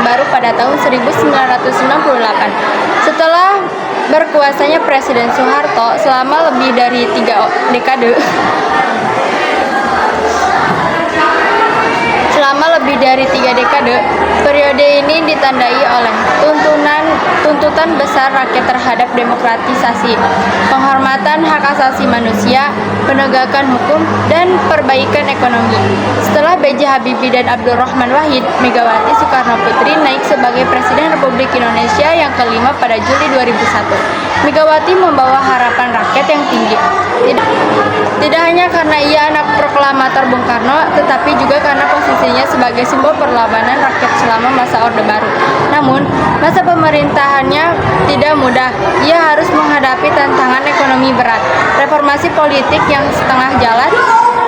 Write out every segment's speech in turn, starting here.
Baru pada tahun 1968. Setelah berkuasanya Presiden Soeharto selama lebih dari 3 dekade, periode ini ditandai oleh tuntutan besar rakyat terhadap demokratisasi, penghormatan hak asasi manusia, penegakan hukum, dan perbaikan ekonomi. Setelah B.J. Habibie dan Abdurrahman Wahid, Megawati Soekarno Putri naik sebagai Presiden Republik Indonesia yang kelima pada Juli 2001. Megawati membawa harapan rakyat yang tinggi. Tidak hanya karena ia anak proklamator Bung Karno, tetapi juga karena posisinya sebagai simbol perlawanan rakyat selama masa Orde Baru. Namun, masa pemerintahannya tidak mudah. Ia harus menghadapi tantangan ekonomi berat, reformasi politik yang setengah jalan,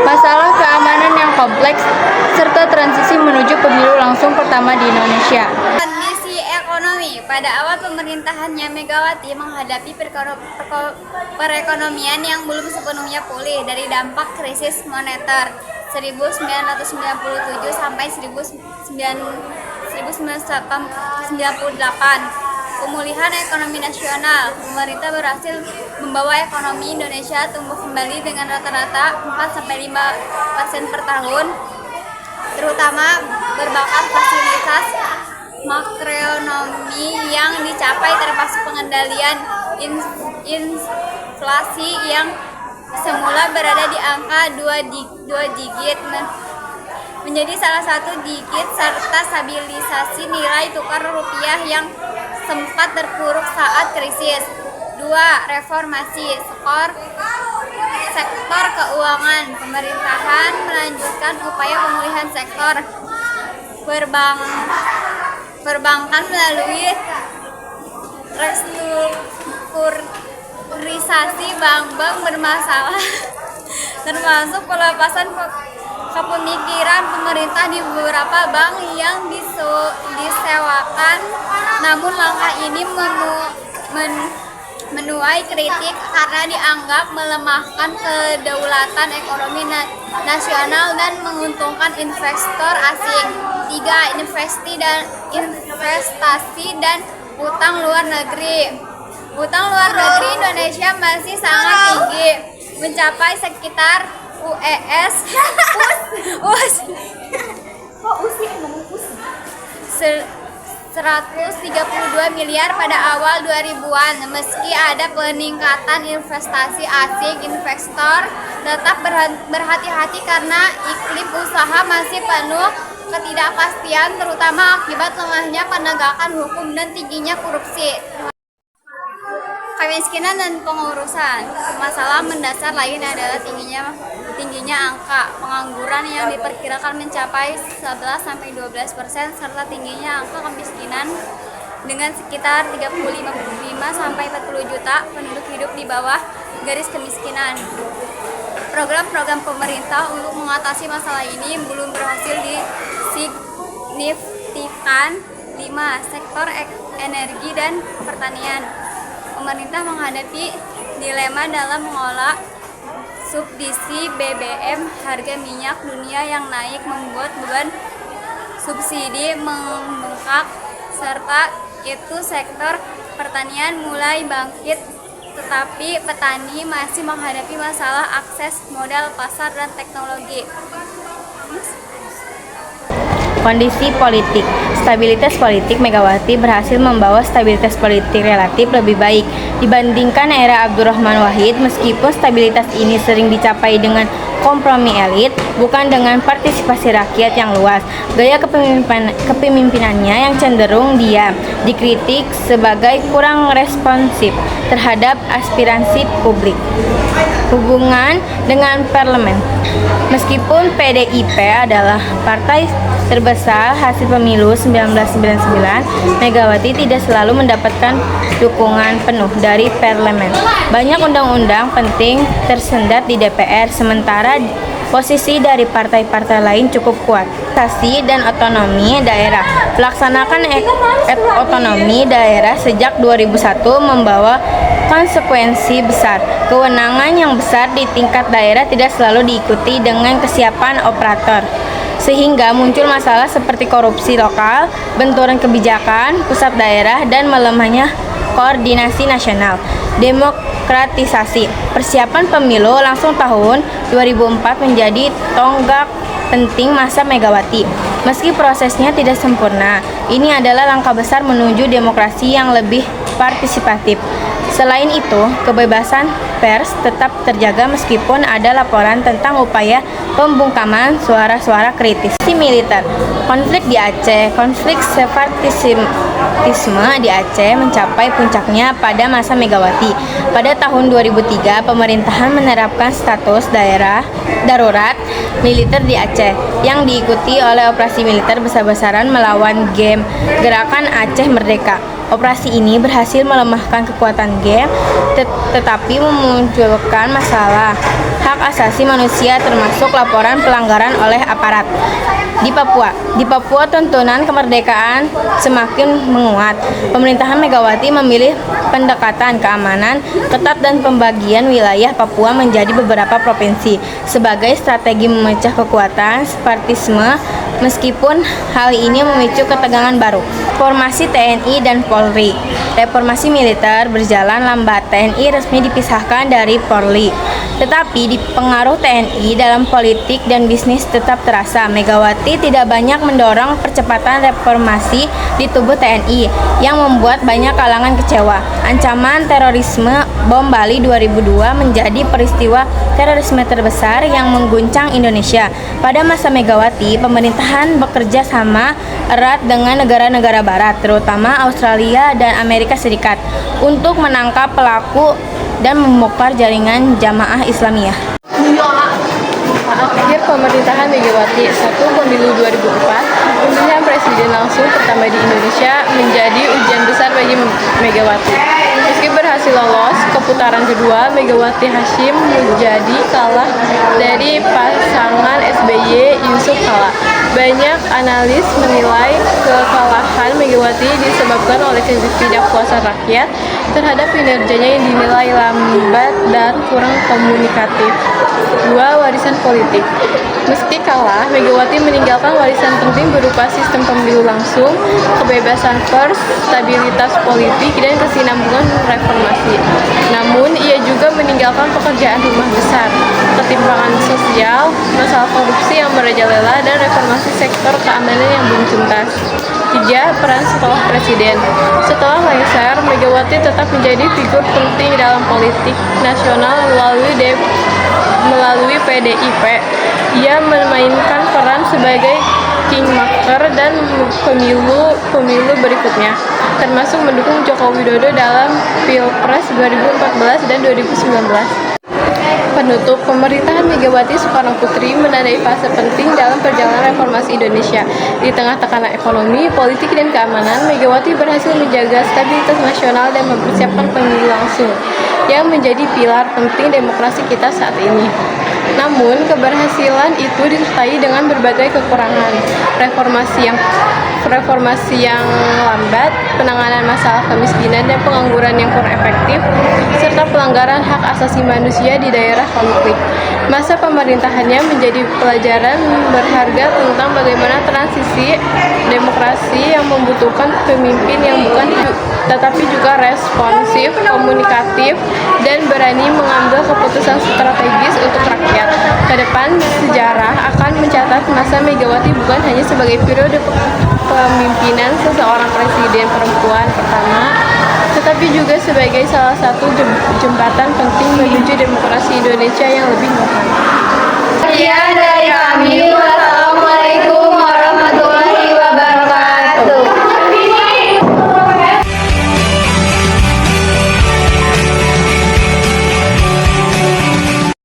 masalah keamanan yang kompleks, serta transisi menuju pemilu langsung pertama di Indonesia. Kondisi ekonomi pada awal pemerintahannya Megawati menghadapi perekonomian yang belum sepenuhnya pulih dari dampak krisis moneter 1997 sampai 1998. Pemulihan ekonomi nasional, pemerintah berhasil membawa ekonomi Indonesia tumbuh kembali dengan rata-rata 4-5% per tahun, terutama berbakat fasilitas makroekonomi yang dicapai, termasuk pengendalian inflasi yang semula berada di angka 2 digit menjadi salah satu digit, serta stabilisasi nilai tukar rupiah yang sempat terpuruk saat krisis. 2. Reformasi sektor keuangan. Pemerintahan melanjutkan upaya pemulihan sektor perbankan melalui restrukturisasi bank-bank bermasalah, termasuk pelepasan kepemikiran pemerintah di beberapa bank yang disewakan. Namun langkah ini menuai kritik karena dianggap melemahkan kedaulatan ekonomi nasional dan menguntungkan investor asing. 3. Investasi dan utang luar negeri. Utang luar negeri Indonesia masih sangat tinggi, mencapai sekitar US 132 miliar pada awal 2000-an. Meski ada peningkatan investasi asing, investor tetap berhati-hati karena iklim usaha masih penuh ketidakpastian, terutama akibat lemahnya penegakan hukum dan tingginya korupsi. Kemiskinan dan pengurusan. Masalah mendasar lain adalah tingginya angka pengangguran yang diperkirakan mencapai 11-12%, serta tingginya angka kemiskinan dengan sekitar 35-40 juta penduduk hidup di bawah garis kemiskinan. Program-program pemerintah untuk mengatasi masalah ini belum berhasil disignifikan. 5. Sektor energi dan pertanian. Pemerintah menghadapi dilema dalam mengolah subsidi BBM. Harga minyak dunia yang naik membuat beban subsidi membengkak, serta itu sektor pertanian mulai bangkit, tetapi petani masih menghadapi masalah akses modal, pasar, dan teknologi. Kondisi politik. Stabilitas politik. Megawati berhasil membawa stabilitas politik relatif lebih baik dibandingkan era Abdurrahman Wahid, meskipun stabilitas ini sering dicapai dengan kompromi elit, bukan dengan partisipasi rakyat yang luas. Gaya kepemimpinannya yang cenderung diam dikritik sebagai kurang responsif terhadap aspirasi publik. Hubungan dengan parlemen. Meskipun PDIP adalah partai terbesar hasil pemilu 1999, Megawati tidak selalu mendapatkan dukungan penuh dari parlemen. Banyak undang-undang penting tersendat di DPR, sementara posisi dari partai-partai lain cukup kuat. Administrasi dan otonomi daerah. Pelaksanakan otonomi daerah sejak 2001 membawa konsekuensi besar. Kewenangan yang besar di tingkat daerah tidak selalu diikuti dengan kesiapan operator. sehingga muncul masalah seperti korupsi lokal, benturan kebijakan pusat daerah, dan melemahnya koordinasi nasional. Demokratisasi. Persiapan pemilu langsung tahun 2004 menjadi tonggak penting masa Megawati. Meski prosesnya tidak sempurna, ini adalah langkah besar menuju demokrasi yang lebih partisipatif. Selain itu, kebebasan pers tetap terjaga meskipun ada laporan tentang upaya pembungkaman suara-suara kritis. Militer. Konflik di Aceh. Konflik separatisme di Aceh mencapai puncaknya pada masa Megawati. Pada tahun 2003, pemerintahan menerapkan status daerah darurat militer di Aceh yang diikuti oleh operasi militer besar-besaran melawan GEM, Gerakan Aceh Merdeka. Operasi ini berhasil melemahkan kekuatan GEM, tetapi memunculkan masalah hak asasi manusia termasuk laporan pelanggaran oleh aparat. Di Papua tuntunan kemerdekaan semakin menguat. Pemerintahan Megawati memilih pendekatan keamanan ketat dan pembagian wilayah Papua menjadi beberapa provinsi sebagai strategi memecah kekuatan separatisme. Meskipun hal ini memicu ketegangan baru. Formasi TNI dan Polri. Reformasi militer berjalan lambat. TNI resmi dipisahkan dari Polri. Tetapi pengaruh TNI dalam politik dan bisnis tetap terasa. Megawati tidak banyak mendorong percepatan reformasi di tubuh TNI yang membuat banyak kalangan kecewa. Ancaman terorisme bom Bali 2002 menjadi peristiwa terorisme terbesar yang mengguncang Indonesia. Pada masa Megawati, pemerintahan bekerja sama erat dengan negara-negara barat, terutama Australia dan Amerika Serikat, untuk menangkap pelaku dan membongkar jaringan Jamaah Islamiyah. Akhir pemerintahan Megawati. 1. Pemilu 2004, pemilihan presiden langsung pertama di Indonesia menjadi ujian besar bagi Megawati. Meski berhasil lolos ke putaran kedua, Megawati Hasyim menjadi kalah dari pasangan SBY Yusuf Kala. Banyak analis menilai kekalahan Megawati disebabkan oleh ketidakpuasan rakyat terhadap kinerjanya yang dinilai lambat dan kurang komunikatif. 2. Warisan politik. Meski kalah, Megawati meninggalkan warisan penting berupa sistem pemilu langsung, kebebasan pers, stabilitas politik, dan kesinambungan reformasi. Namun, ia juga meninggalkan pekerjaan rumah besar, ketimpangan sosial, masalah korupsi yang merajalela, dan reformasi sektor keamanan yang belum tuntas. 3. Peran setelah presiden. Setelah lengser, Megawati tetap menjadi figur penting dalam politik nasional melalui PDIP. Ia memainkan peran sebagai kingmaker dan pemilu berikutnya, termasuk mendukung Joko Widodo dalam Pilpres 2014 dan 2019. Penutup, pemerintahan Megawati Soekarno Putri menandai fase penting dalam perjalanan reformasi Indonesia. Di tengah tekanan ekonomi, politik, dan keamanan, Megawati berhasil menjaga stabilitas nasional dan mempersiapkan pemilu langsung yang menjadi pilar penting demokrasi kita saat ini. Namun, keberhasilan itu disertai dengan berbagai kekurangan, reformasi yang lambat, penanganan masalah kemiskinan dan pengangguran yang kurang efektif, serta pelanggaran hak asasi manusia di daerah konflik. Masa pemerintahannya menjadi pelajaran berharga tentang bagaimana transisi demokrasi yang membutuhkan pemimpin yang bukan tetapi juga responsif, komunikatif, dan berani mengambil keputusan strategis untuk rakyat. Kedepan, sejarah akan mencatat masa Megawati bukan hanya sebagai periode kepemimpinan seseorang presiden perempuan pertama, tetapi juga sebagai salah satu jembatan penting menuju demokrasi Indonesia yang lebih mohon. Sekian dari kami. Wassalamualaikum warahmatullahi wabarakatuh.